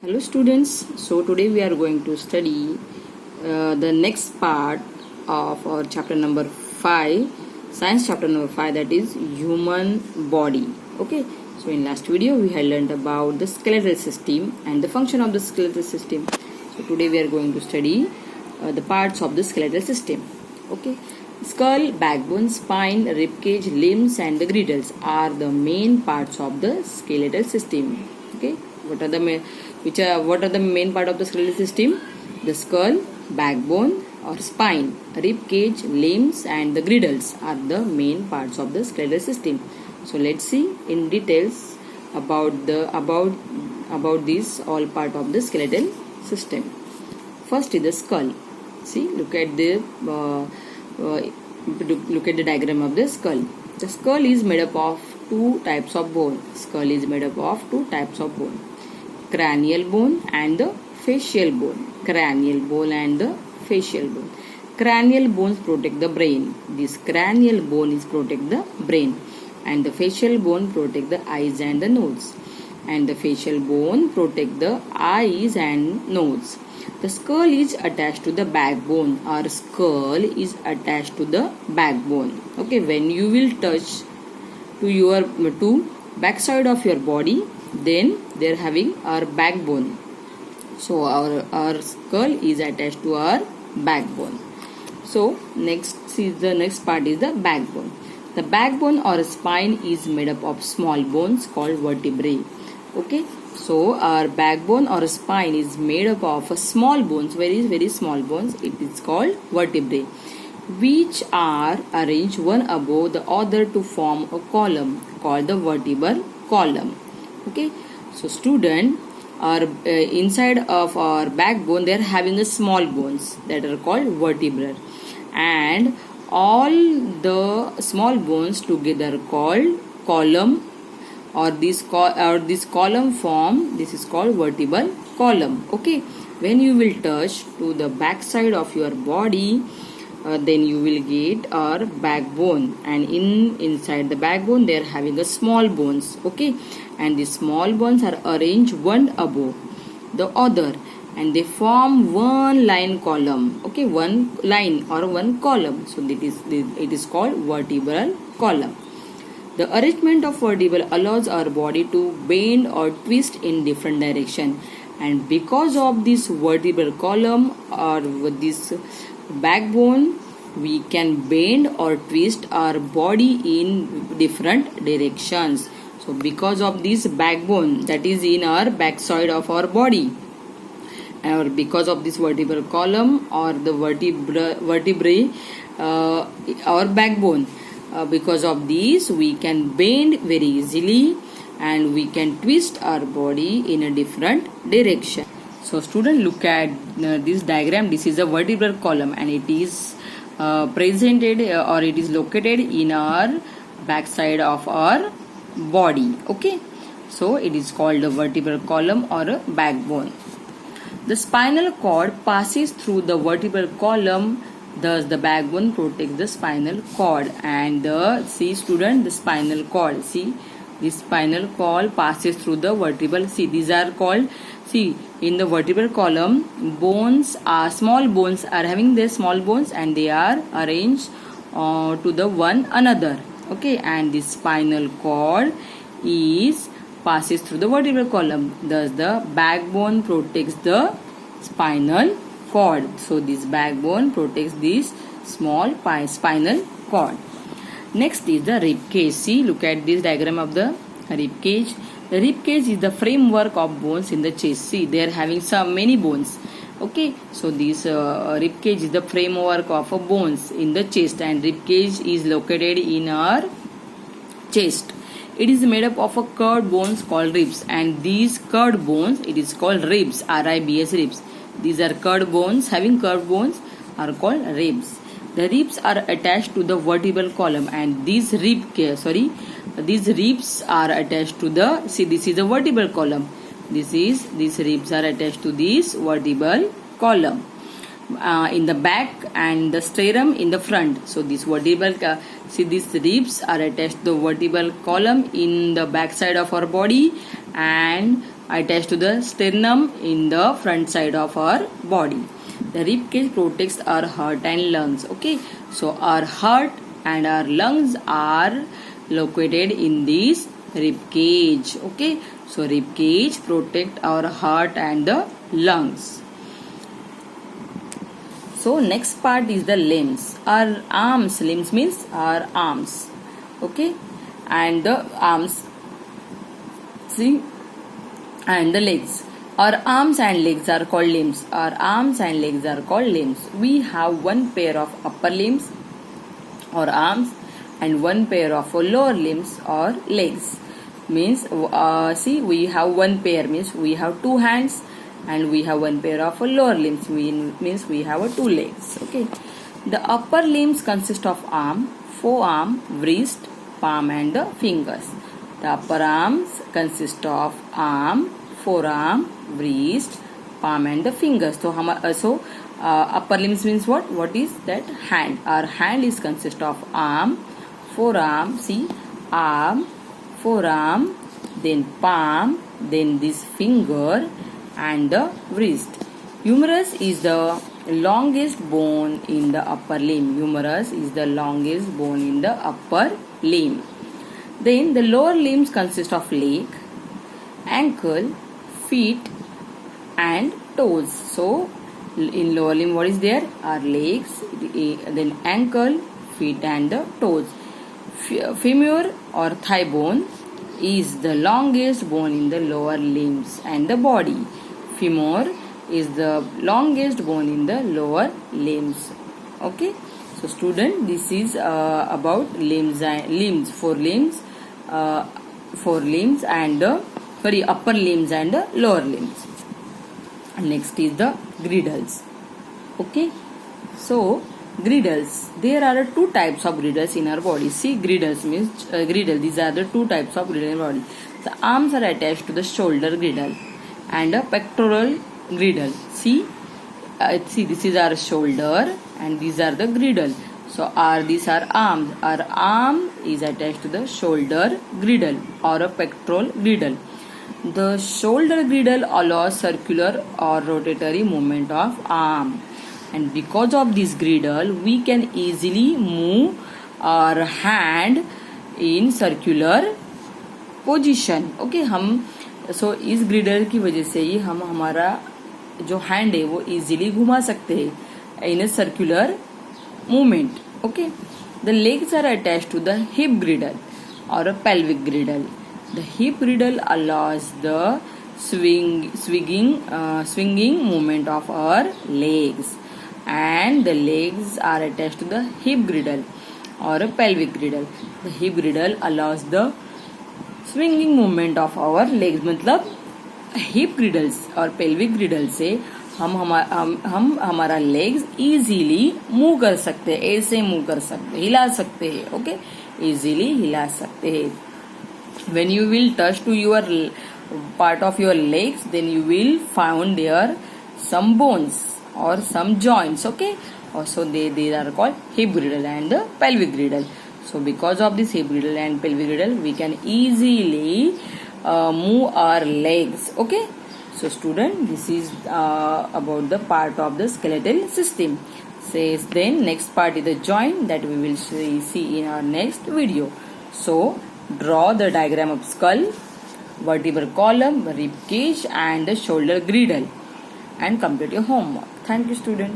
Hello students, so today we are going to study the next part of our chapter number 5, science chapter number 5, that is human body. Okay, so in last video we had learned about the skeletal system and the function of the skeletal system. So today we are going to study the parts of the skeletal system. Okay, skull, backbone, spine, rib cage, limbs and the girdles are the main parts of the skeletal system. Okay, what are the main part of the skeletal system? The skull, backbone or spine, rib cage, limbs and the girdles are the main parts of the skeletal system. So let's see in details about these all part of the skeletal system. First is the skull. See, look at the diagram of the skull. The skull is made up of two types of bone. Skull is made up of two types of bone: cranial bone and the facial bone. Cranial bone and the facial bone. Cranial bones protect the brain. This cranial bone is protect the brain, and the facial bone protect the eyes and the nose. And the facial bone protect the eyes and nose. The skull is attached to the backbone, or skull is attached to the backbone. Okay, when you will touch to backside of your body, then they are having our backbone. So our skull is attached to our backbone. So next part is the backbone. The backbone or spine is made up of small bones called vertebrae. Okay, so our backbone or spine is made up of small bones, very small bones. It is called vertebrae, which are arranged one above the other to form a column called the vertebral column. Okay, so student, our inside of our backbone they are having a small bones that are called vertebrae, and all the small bones together called column, or this column form, this is called vertebral column. Okay, when you will touch to the back side of your body, then you will get our backbone, and inside the backbone they are having a small bones. Okay, and the small bones are arranged one above the other, and they form one line column. Okay, one line or one column. So it is called vertebral column. The arrangement of vertebrae allows our body to bend or twist in different direction, and because of this vertebral column or with this backbone, we can bend or twist our body in different directions. So because of this backbone that is in our backside of our body, or because of this vertebral column or the vertebrae, our backbone, because of this we can bend very easily and we can twist our body in a different direction. So student, look at this diagram. This is a vertebral column, and it is presented or it is located in our backside of our body. Okay, so it is called a vertebral column or a backbone. The spinal cord passes through the vertebral column, thus the backbone protects the spinal cord. And see student, the spinal cord, see, this spinal cord passes through the vertebral. See, these are called, see, in the vertebral column, bones are small bones are having their small bones, and they are arranged to the one another. Okay, and the spinal cord is passes through the vertebral column, thus the backbone protects the spinal cord. So this backbone protects this small spinal cord. Next is the rib cage. See, look at this diagram of the rib cage. The rib cage is the framework of bones in the chest. See, they are having many bones. Okay, so this rib cage is the framework of bones in the chest, and rib cage is located in our chest. It is made up of a curved bones called ribs, and these curved bones, it is called ribs, R-I-B-S, ribs. These are curved bones, having curved bones are called ribs. The ribs are attached to the vertebral column, and these ribs are attached to the, see, this is the vertebral column. These ribs are attached to this vertebral column in the back, and the sternum in the front. So this vertebral, see, these ribs are attached to the vertebral column in the back side of our body, and attached to the sternum in the front side of our body. The rib cage protects our heart and lungs. Okay, so our heart and our lungs are located in this rib cage. Okay, so rib cage protect our heart and the lungs. So next part is the limbs. Our arms, limbs means our arms. Okay, and the arms, see, and the legs. Our arms and legs are called limbs. Our arms and legs are called limbs. We have one pair of upper limbs or arms and one pair of lower limbs or legs. Means see, we have one pair means we have two hands, and we have one pair of lower limbs means we have two legs. Okay, the upper limbs consist of arm, forearm, wrist, palm and the fingers. The upper arms consist of arm, forearm, wrist, palm and the fingers. So upper limbs means what? What is that? Hand. Our hand is consist of arm, forearm, see, arm, forearm, then palm, then this finger and the wrist. Humerus is the longest bone in the upper limb. Humerus is the longest bone in the upper limb. Then the lower limbs consist of leg, ankle, feet and toes. So in lower limb what is there? Our legs, then ankle, feet and the toes. Femur or thigh bone is the longest bone in the lower limbs and the body. Femur is the longest bone in the lower limbs. Okay, so student, this is about limbs and four limbs and upper limbs and the lower limbs. Next is the girdles. Okay, so girdles, there are two types of girdles in our body. See, girdles means girdle, these are the two types of girdle in our body. The arms are attached to the shoulder girdle and a pectoral girdle. See, this is our shoulder and these are the girdle. So these are arms. Our arm is attached to the shoulder girdle or a pectoral girdle. The shoulder girdle allows circular or rotatory movement of arm, and because of this girdle we can easily move our hand in circular position. Okay, हम इस girdle की वजह से ही हम हमारा जो hand है वो इजीली घुमा सकते हैं in a circular movement. Okay, the legs are attached to the hip girdle or a pelvic girdle. The hip girdle allows the swinging movement of our legs, and the legs are attached to the hip girdle or a pelvic girdle. The hip girdle allows the swinging movement of our legs. मतलब hip girdles और pelvic girdle से हम हमारा legs easily move कर सकते हैं, ऐसे move कर सकते हैं, हिला सकते हैं. ओके, easily हिला सकते हैं. When you will touch to your part of your legs, then you will find there some bones or some joints. Okay, also they are called hip girdle and the pelvic girdle. So because of this hip girdle and pelvic girdle we can easily move our legs. Okay, so student, this is about the part of the skeletal system. Says then next part is the joint that we will see in our next video. So draw the diagram of skull, vertebral column, rib cage and the shoulder girdle and complete your homework. Thank you, students.